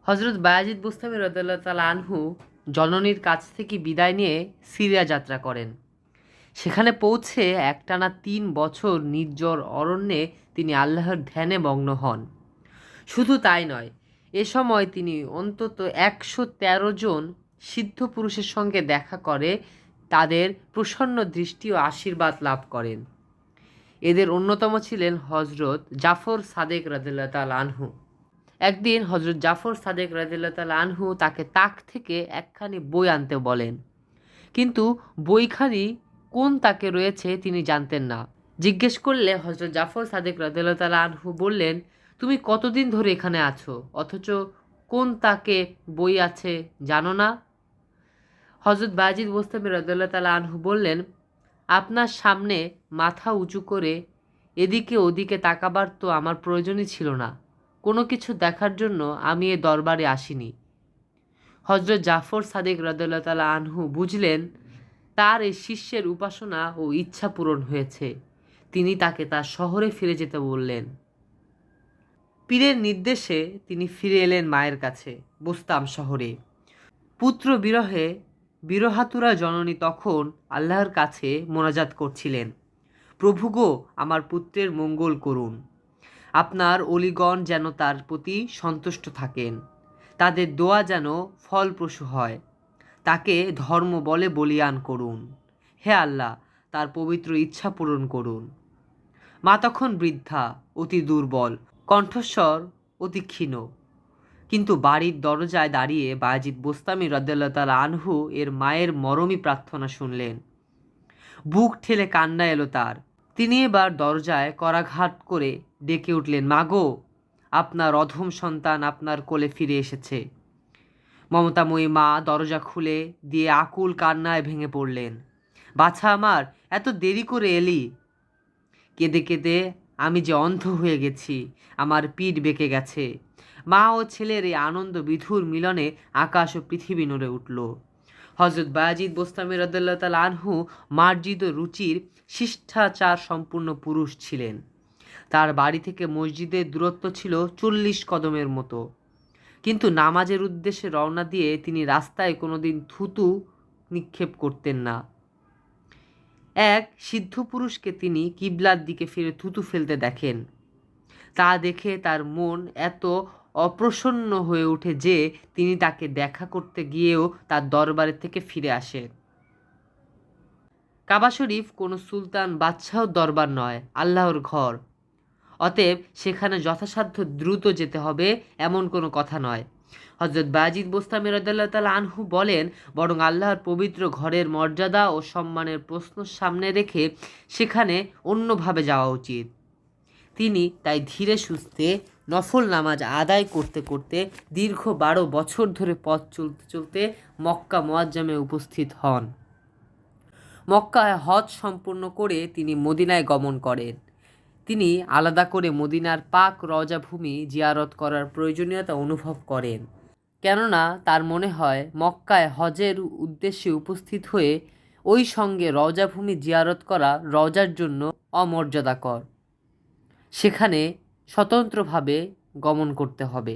হজরত বায়াজিদ বুস্তামি রাদিয়াল্লাহু তাআলা আনহু জননীর কাছ থেকে বিদায় নিয়ে সিরিয়া যাত্রা করেন। সেখানে পৌঁছে একটানা ৩ বছর নির্জন অরণ্যে তিনি আল্লাহর ধ্যানে মগ্ন হন। শুধু তাই নয়, এ সময় তিনি অন্তত ১১৩ জন সিদ্ধ পুরুষের সঙ্গে দেখা করে তাদের প্রসন্ন দৃষ্টি ও আশীর্বাদ লাভ করেন। এদের অন্যতম ছিলেন হজরত জাফর সাদেক রাদিয়াল্লাহু তাআলা আনহু। একদিন হজরত জাফর সাদেক রাদিয়াল্লাহু তাআলা আনহু তাকে তাক থেকে একখানি বই আনতে বলেন, কিন্তু বইখানি কোন তাকে রয়েছে তিনি জানতেন না। জিজ্ঞেস করলে হজরত জাফর সাদেক রাদিয়াল্লাহু তাআলা আনহু বললেন, তুমি কতদিন ধরে এখানে আছো, অথচ কোন তাকে বই আছে জানো না? হজরত বায়াজিদ বোস্তামি রাদিয়াল্লাহু তাআলা আনহু বললেন, আপনার সামনে মাথা উঁচু করে এদিকে ওদিকে তাকাবার তো আমার প্রয়োজনই ছিল না। কোনো কিছু দেখার জন্য আমি এ দরবারে আসিনি। হজরত জাফর সাদেক রাদিয়াল্লাহু তাআলা আনহু বুঝলেন তার এই শিষ্যের উপাসনা ও ইচ্ছা পূরণ হয়েছে। তিনি তাকে তার শহরে ফিরে যেতে বললেন। পীরের নির্দেশে তিনি ফিরে এলেন মায়ের কাছে, বোস্তাম শহরে। পুত্র বিরহে বিরহাতুরা জননী তখন আল্লাহর কাছে মোনাজাত করছিলেন, প্রভু গো, আমার পুত্রের মঙ্গল করুন। আপনার অলিগণ যেন তার প্রতি সন্তুষ্ট থাকেন, তাদের দোয়া যেন ফলপ্রসূ হয়। তাকে ধর্ম বলে বলিয়ান করুন। হে আল্লাহ, তার পবিত্র ইচ্ছা পূরণ করুন। মা তখন বৃদ্ধা, অতি দুর্বল, কণ্ঠস্বর অতি ক্ষীণ, কিন্তু বাড়ির দরজায় দাঁড়িয়ে বায়াজিদ বোস্তামি রাদিয়াল্লাহু তাআলা আনহু এর মায়ের মরমী প্রার্থনা শুনলেন। বুক ঠেলে কান্না এলো তার। তিনি এবার দরজায় করাঘাত করে ডেকে উঠলেন, মাগো, আপনার অধম সন্তান আপনার কোলে ফিরে এসেছে। মমতাময়ী মা দরজা খুলে দিয়ে আকুল কান্নায় ভেঙে পড়লেন। বাছা আমার, এত দেরি করে এলি? কেঁদে কেঁদে আমি যে অন্ধ হয়ে গেছি, আমার পিঠ বেঁকে গেছে। মা ও ছেলের এই আনন্দ বিধুর মিলনে আকাশ ও পৃথিবী নড়ে উঠল। হজরত বায়াজিদ বোস্তামি রাদিয়াল্লাহু তাআলা আনহু মার্জিত রুচির শিষ্টাচার সম্পূর্ণ পুরুষ ছিলেন। তার বাড়ি থেকে মসজিদের দূরত্ব ছিল ৪০ কদমের মতো, কিন্তু নামাজের উদ্দেশ্যে রওনা দিয়ে তিনি রাস্তায় কোনোদিন থুতু নিক্ষেপ করতেন না। এক সিদ্ধ পুরুষকে তিনি কিবলার দিকে ফিরে থুতু ফেলতে দেখেন। তা দেখে তার মন এত অপ্রসন্ন হয়ে ওঠে যে তিনি তাকে দেখা করতে গিয়েও তার দরবারে থেকে ফিরে আসেন। কাবা শরীফ কোনো সুলতান বাদশাহর দরবার নয়, আল্লাহর ঘর। অতএব সেখানে যথাসাধ্য দ্রুত যেতে হবে এমন কোনো কথা নয়। হজরত বায়াজিদ বোস্তামি রাদিয়াল্লাহু তাআলা আনহু বলেন, বরং আল্লাহর পবিত্র ঘরের মর্যাদা ও সম্মানের প্রশ্ন সামনে রেখে সেখানে অন্যভাবে যাওয়া উচিত। তিনি তাই ধীরে সুস্থে নফল নামাজ আদায় করতে করতে দীর্ঘ ১২ বছর ধরে পথ চলতে চলতে মক্কা মুআজ্জামে উপস্থিত হন। মক্কায় হজ সম্পূর্ণ করে তিনি মদিনায় গমন করেন। তিনি আলাদা করে মদিনার পাক রওজা ভূমি জিয়ারত করার প্রয়োজনীয়তা অনুভব করেন, কেননা তার মনে হয় মক্কায় হজের উদ্দেশ্যে উপস্থিত হয়ে ওই সঙ্গে রওজা ভূমি জিয়ারত করা রওজার জন্য অমর্যাদাকর। সেখানে স্বতন্ত্রভাবে গমন করতে হবে।